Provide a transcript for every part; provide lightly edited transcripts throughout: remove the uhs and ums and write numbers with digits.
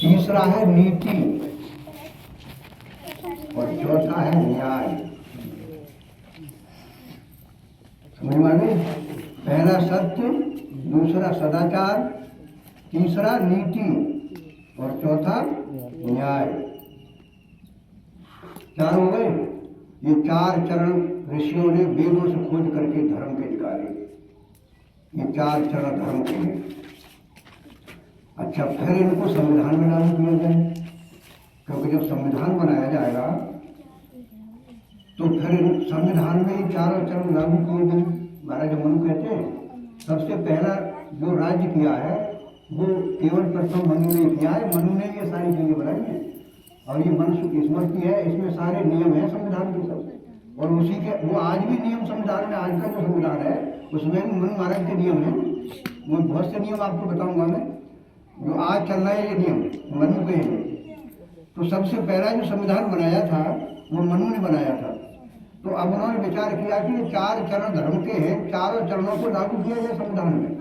तीसरा है नीति और चौथा है न्याय। समझ में आ गई? पहला सत्य, दूसरा सदाचार, तीसरा नीति और चौथा न्याय। चार हो गए। ये चार चरण ऋषियों ने वेदों से खोज करके धर्म के निकाले। ये चार चरण धर्म के हैं। अच्छा, फिर इनको संविधान में लागू किया जाए, क्योंकि जब संविधान बनाया जाएगा तो फिर संविधान में ये चारों चरण लागू किए गए। महाराज मनु कहते हैं सबसे पहला जो राज्य किया है वो केवल प्रथम मनु ने किया है। मनु ने ये सारी चीजें बनाई हैं और ये मनुष्य की स्मृति है। इसमें सारे नियम हैं संविधान के सब, और उसी के वो आज भी नियम संविधान में, आज का जो संविधान है उसमें भी मनु महाराज के नियम हैं। वो बहुत से नियम आपको बताऊंगा मैं, जो आज चल रहा है ये नियम मनु के हैं। तो सबसे पहला जो संविधान बनाया था वो मनु ने बनाया था। तो अब उन्होंने विचार किया कि ये चार चरण धर्म के हैं, चारों चरणों को लागू किया जाए संविधान में,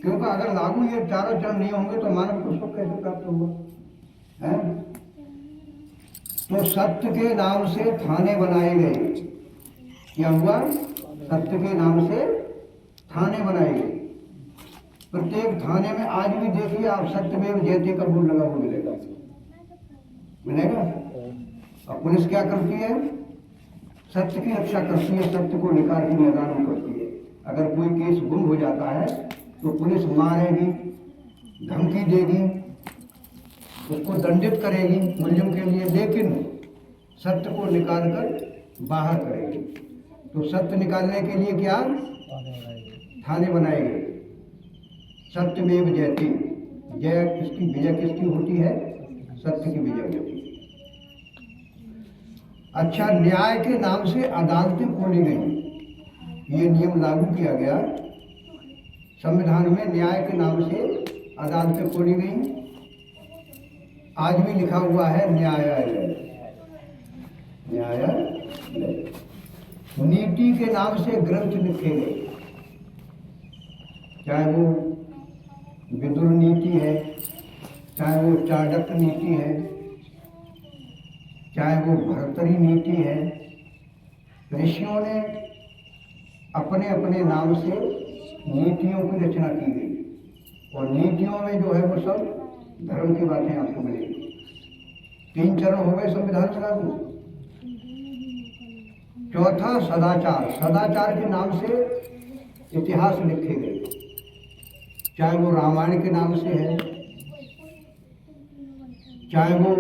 क्योंकि अगर लागू ये चारों चरण नहीं होंगे तो मानव को सुख कैसे प्राप्त होगा है? तो सत्य के नाम से थाने बनाए गए। क्या हुआ? सत्य के नाम से थाने बनाए गए। प्रत्येक थाने में आज भी देखिए आप सत्यमेव जयते का बोर्ड लगा हुआ मिलेगा। और पुलिस क्या करती है? सत्य की रक्षा करती है, सत्य को निकाल के मैदान में करती है। अगर कोई केस गुम हो जाता है तो पुलिस मारेगी, धमकी देगी, उसको दंडित करेगी मुलजिम के लिए, लेकिन सत्य को निकाल कर बाहर करेगी। तो सत्य निकालने के लिए क्या थाने बनाए गए। सत्यमेव जयते, जय किसकी, विजय किसकी होती है? सत्य की विजय होती है। अच्छा, न्याय के नाम से अदालतें खोली गई। ये नियम लागू किया गया संविधान में, न्याय के नाम से अदालतें खोली गई। आज भी लिखा हुआ है न्यायालय, न्यायालय। नीति के नाम से ग्रंथ लिखे गए, चाहे वो विदुर नीति है, चाहे वो चाणक्य नीति है, चाहे वो भर्तरी नीति है। ऋषियों ने अपने अपने नाम से नीतियों की रचना की गई, और नीतियों में जो है वो सब धर्म की बातें आपको मिलेगी। 3 चरण हो गए संविधान में लागू। चौथा सदाचार, सदाचार के नाम से इतिहास लिखे गए, चाहे वो रामायण के नाम से है, चाहे वो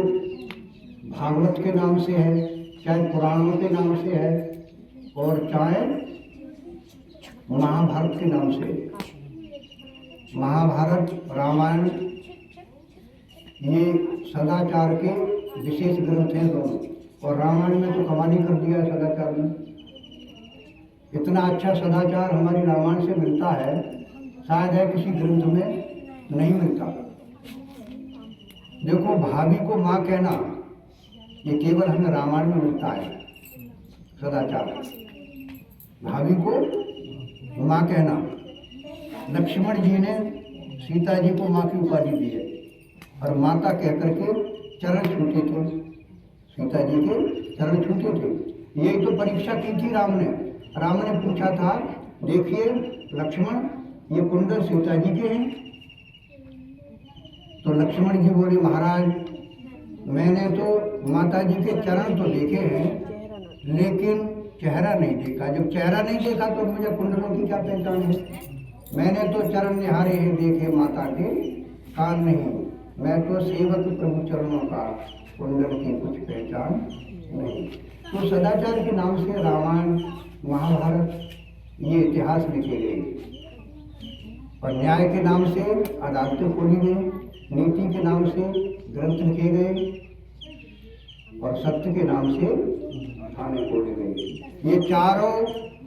भागवत के नाम से है, चाहे पुराणों के नाम से है, और चाहे महाभारत के नाम से। महाभारत, रामायण ये सदाचार के विशेष ग्रंथ हैं दोनों, और रामायण में तो कमाल कर दिया है सदाचार में। इतना अच्छा सदाचार हमारी रामायण से मिलता है, शायद है किसी ग्रंथ में नहीं मिलता। देखो, भाभी को माँ कहना ये केवल हमें रामायण में मिलता है सदाचार। भाभी को माँ कहना, लक्ष्मण जी ने सीता जी को माँ की उपाधि दी है, और माता कह करके चरण छूटे थे, सीता जी के चरण छूटे थे। यही तो परीक्षा की थी राम ने। राम ने पूछा था, देखिए लक्ष्मण, ये कुंडल सीता जी के हैं। तो लक्ष्मण जी बोले, महाराज मैंने तो माता जी के चरण तो देखे हैं, लेकिन चेहरा नहीं देखा। जब चेहरा नहीं देखा तो मुझे कुंडलों की क्या पहचान है? मैंने तो चरण निहारे हैं देखे माता के, कान नहीं। मैं तो सेवक प्रभु चरणों का, कुंडल की कुछ पहचान नहीं। तो सदाचार के नाम से रामायण, महाभारत ये इतिहास लिखे गए, और न्याय के नाम से अदालतें खोली गई, नीति के नाम से ग्रंथ लिखे गए, और सत्य के नाम से थाने खोले गए। ये चारों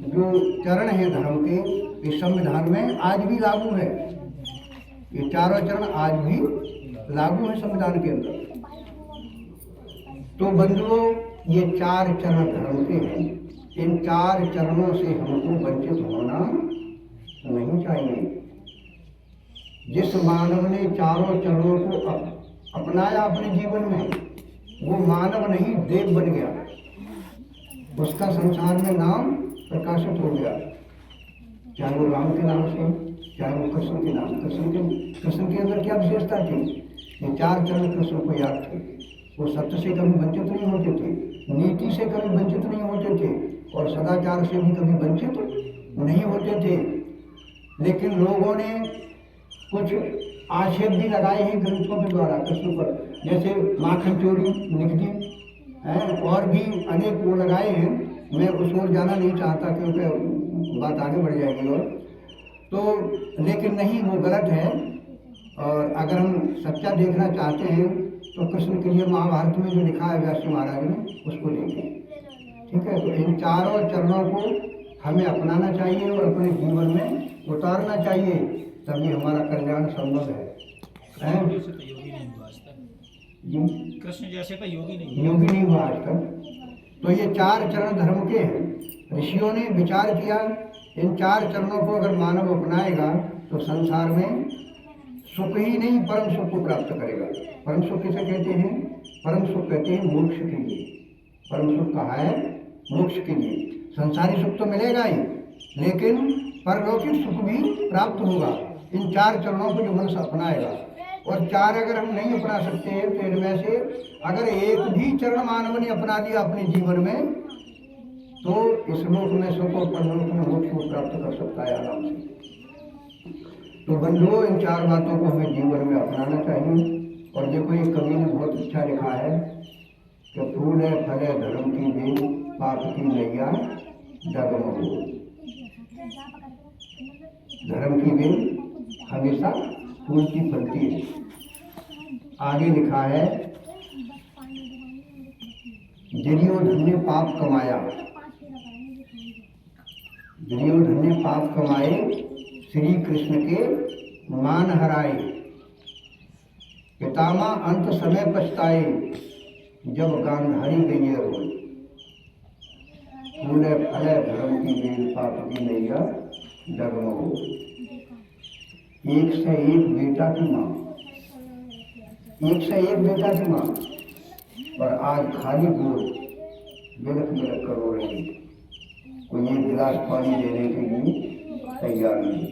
जो चरण हैं धर्म के, इस संविधान में आज भी लागू है। ये चारों चरण आज भी लागू है संविधान के अंदर। तो बंधुओं, ये 4 चरण धर्म के हैं। इन 4 चरणों से हमको वंचित होना नहीं चाहिए। जिस मानव ने चारों चरणों को अपनाया अपने जीवन में, वो मानव नहीं देव बन गया, उसका संसार में नाम प्रकाशित हो गया, चाहे वो राम के नाम से, चाहे वो कृष्ण के नाम। कृष्ण के अंदर क्या विशेषता थी? ये 4 चरण कृष्ण को याद थे। वो सत्य से कभी वंचित नहीं होते थे, नीति से कभी वंचित नहीं होते थे, और सदाचार से भी कभी वंचित नहीं होते थे। लेकिन लोगों ने कुछ आक्षेप भी लगाए हैं ग्रंथों के द्वारा कृष्ण पर, जैसे माखन चोरी लिख दी है, और भी अनेक वो लगाए हैं। मैं उस ओर जाना नहीं चाहता क्योंकि बात आगे बढ़ जाएगी। और तो लेकिन नहीं, वो गलत है। और अगर हम सच्चा देखना चाहते हैं तो कृष्ण के लिए महाभारत में जो लिखा है व्यास महाराज ने, उसको देखें। ठीक है, तो इन चारों चरणों को हमें अपनाना चाहिए और अपने जीवन में उतारना चाहिए, तभी हमारा कल्याण संभव है। कृष्ण जैसे का योगी नहीं हुआ आज तक। तो ये 4 चरण धर्म के हैं। ऋषियों ने विचार किया, इन 4 चरणों को अगर मानव अपनाएगा तो संसार में सुख ही नहीं परम सुख को प्राप्त करेगा। परम सुख किसे कहते हैं? परम सुख कहते हैं मोक्ष के लिए। परम सुख कहा है? मोक्ष के लिए। संसारी सुख तो मिलेगा ही, लेकिन परलौकिक सुख भी प्राप्त होगा इन 4 चरणों को जो मनुष्य अपनाएगा। और 4 अगर हम नहीं अपना सकते हैं तो इनमें से अगर एक भी चरण मानव ने अपना लिया अपने जीवन में, तो इस लोक में सुख और परलोक में मोक्ष को प्राप्त कर सकता है आराम से। तो बंधुओं, इन 4 बातों को हमें जीवन में अपनाना चाहिए। और देखो, ये कवि ने बहुत अच्छा लिखा है कि फूल है फल है धर्म की बेल, पाप की नैया डगमगो। धर्म की बेल हमेशा फूल की फलती है। आगे लिखा है, दुर्योधन ने पाप कमाया, दुर्योधन ने पाप कमाए, श्री कृष्ण के मान हराए, पितामह अंत समय पछताए, जब गांधारी गई रोए। फूल फल धर्म की बेल, पाप की नैया डगमगो। एक से एक बेटा की माँ, एक से एक बेटा की माँ, और आज खाली गोद बिलख बिलख कर रो रही, कोई एक गिलास पानी देने के लिए तैयार नहीं।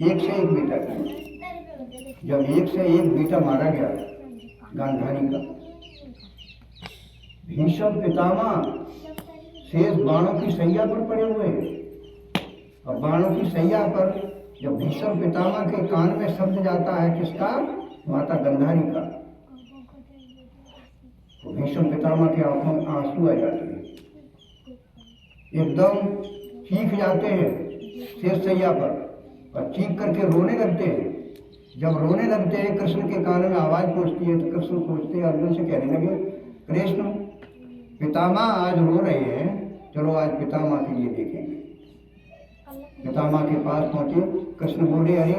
एक से एक बेटा की। जब एक से एक बेटा मारा गया गांधारी का, भीष्म पितामह शेष बाणों की सैया पर पड़े हुए हैं। और बाणों की सैया पर जब भीष्म पितामह के कान में शब्द जाता है, किसका? माता गांधारी का, तो भीष्म पितामह की आंखों में आंसू आ जाते हैं, एकदम चीख जाते हैं शेष सैया पर, और चीख करके रोने लगते हैं। जब रोने लगते हैं, कृष्ण के कान में आवाज पहुंचती है, तो कृष्ण सोचते हैं, अर्जुन से कहने लगे, कृष्ण पितामह आज रो रहे हैं, चलो आज पितामह के लिए देखेंगे। पितामह के पास पहुंचे, कृष्ण बोले, अरे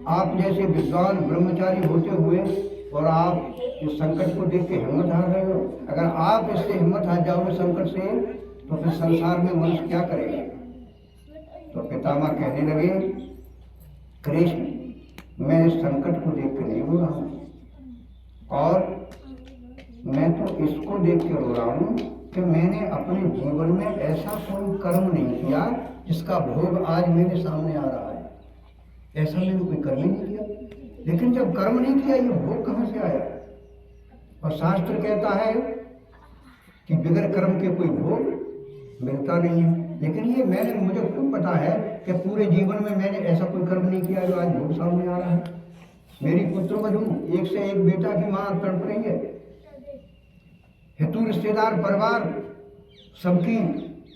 आप जैसे विद्वान ब्रह्मचारी होते हुए और आप इस संकट को देख के हिम्मत हार रहे हो। अगर आप इससे हिम्मत हार जाओगे संकट से, तो फिर संसार में मनुष्य क्या करेगा? तो पितामह कहने लगे, कृष्ण मैं इस संकट को देख कर नहीं रो रहा हूँ, और मैं तो इसको देख के रो रहा हूँ कि मैंने अपने जीवन में ऐसा कोई कर्म नहीं किया जिसका भोग आज मेरे सामने आ रहा है। ऐसा मैंने कोई कर्म ही नहीं किया। लेकिन जब कर्म नहीं किया, ये भोग कहाँ से आया? और शास्त्र कहता है कि बिगड़ कर्म के कोई भोग मिलता नहीं है। लेकिन ये मुझे खुद पता है कि पूरे जीवन में मैंने ऐसा कोई कर्म नहीं किया जो आज भोग सामने आ रहा है। मेरी पुत्र वधू, एक से एक बेटा की माँ तड़प रही है, हितू रिश्तेदार परिवार सबकी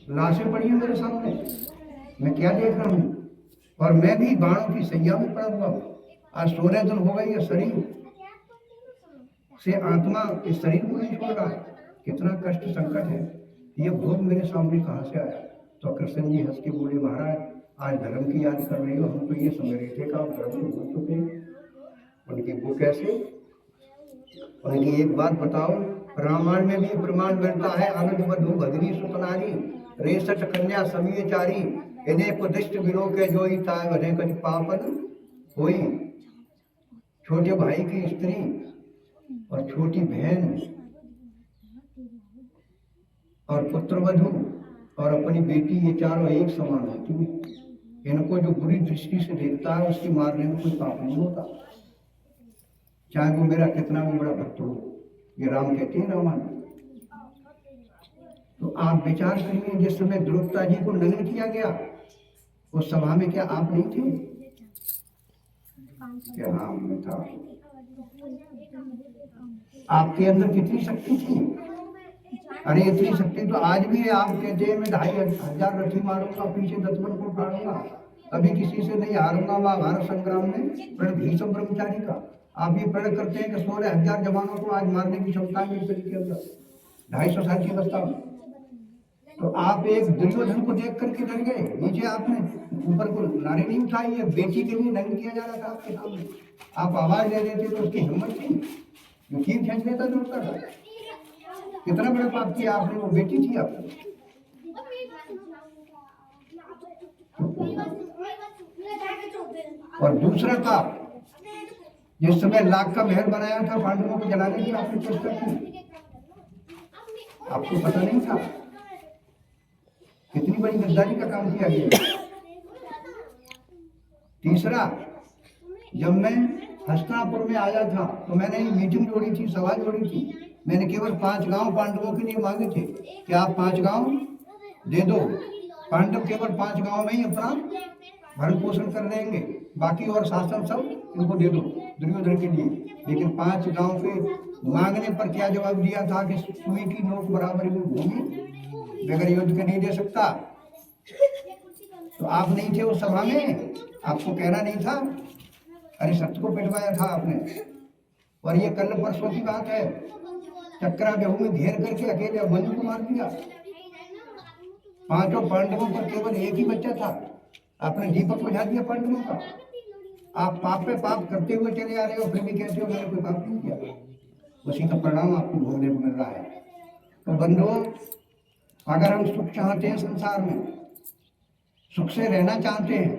लाशें पड़ी हैं मेरे सामने, मैं क्या देख रहा हूँ? और मैं भी बाणों की सैया में पड़ा हुआ हूँ। आज 16 दिन हो गए, ये शरीर से आत्मा इस शरीर को नहीं छोड़ रहा है। कितना कष्ट संकट है, ये भोग मेरे सामने कहाँ से आया? तो कृष्ण जी हंस के बोले, महाराज आज धर्म की याद कर रहे हो, हम तो ये समझ रहे थे कि आप धर्म को भूल चुके। उनकी वो कैसे? उनकी एक बात बताओ, रामायण में भी प्रमाण मिलता है, अनुज वधु भगनी सुतनारी, रेसठ कन्या समीय चारी, इन्हें प्रतिष्ठ विलो के जोई ताय वधे कछ पापन होई। छोटे भाई की स्त्री और छोटी बहन और पुत्रवधू और अपनी बेटी, ये चारों एक समान होती है। इनको जो बुरी दृष्टि से देखता है उसकी मारने में कोई पाप नहीं होता, चाहे वो मेरा कितना भी बड़ा भक्त हो। ये राम कहते हैं रामायण। तो आप विचार करिए, जिस समय द्रौपदी जी को नग्न किया गया उस सभा में क्या आप नहीं थे? क्या नाम में था? आपके अंदर कितनी शक्ति थी? अरे इतनी शक्ति तो आज भी है। आप कहते हैं मैं 2500 रथी मारूंगा, पीछे दशमन को फाड़ूंगा, कभी किसी से नहीं हारूंगा। महाभारत संग्राम में प्रण भीष्म ब्रह्मचारी का आप ये प्रण करते हैं कि 16,000 जवानों को आज मारने की क्षमता है मेरे के अंदर 250 साल की अवस्था में। तो आप एक दुर्योधन को देख करके डर गए, नीचे आपने ऊपर को नारे नहीं उठाई है, बेटी के लिए नंग किया जा रहा था आपके सामने, आप आवाज दे रहे थे तो उसकी हिम्मत थी, यकीन खींच लेता जो उसका था। कितना बड़ा पाप किया आपने, वो बेटी थी आपकी। और दूसरा पाप, जिस समय लाख का महल बनाया था पांडवों को जलाने की आपने चेष्टा की, आपको पता नहीं था? कितनी बड़ी गद्दारी का काम किया गया। तीसरा, जब मैं हस्तिनापुर में आया था तो मैंने मीटिंग जोड़ी थी, सभा जोड़ी थी। मैंने केवल 5 गांव पांडवों के लिए मांगे थे कि आप 5 गांव दे दो। पांडव केवल 5 गांव में ही अपना भरण पोषण कर लेंगे, बाकी और शासन सब इनको दे दो दुर्योधन के लिए। लेकिन 5 गांव के मांगने पर क्या जवाब दिया था कि सुई की नोक बराबर में भूमि बगैर युद्ध के नहीं दे सकता। तो आप नहीं थे उस सभा में, आपको कहना नहीं था? अरे सत्य को पिटवाया था आपने। और ये कल परसों की बात है, चक्रा गेहूं में घेर करके अकेले अभिमन्यु को मार दिया। 5 पांडवों पर केवल एक ही बच्चा था, आपने दीपक बुझा दिया पांडवों का। आप पाप पे पाप करते हुए चले आ रहे हो, फिर भी कहते हो मैंने कोई पाप नहीं किया। उसी का परिणाम आपको भोगने को मिल रहा है। तो बंधुओं, अगर हम सुख चाहते हैं, संसार में सुख से रहना चाहते हैं,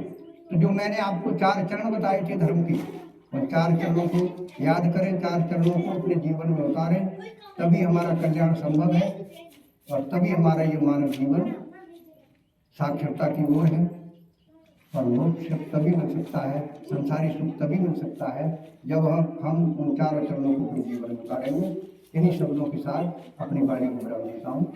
तो जो मैंने आपको 4 चरण बताए थे धर्म के, और 4 चरणों को याद करें, 4 चरणों को अपने जीवन में उतारें, तभी हमारा कल्याण संभव है और तभी हमारा ये मानव जीवन साक्षरता की ओर है। और मोक्ष तभी मिल सकता है, संसारी सुख तभी मिल सकता है जब हम उन 4 चरणों को अपने जीवन में उतारेंगे। इन्हीं शब्दों के साथ अपनी वाणी को विराम देता हूँ।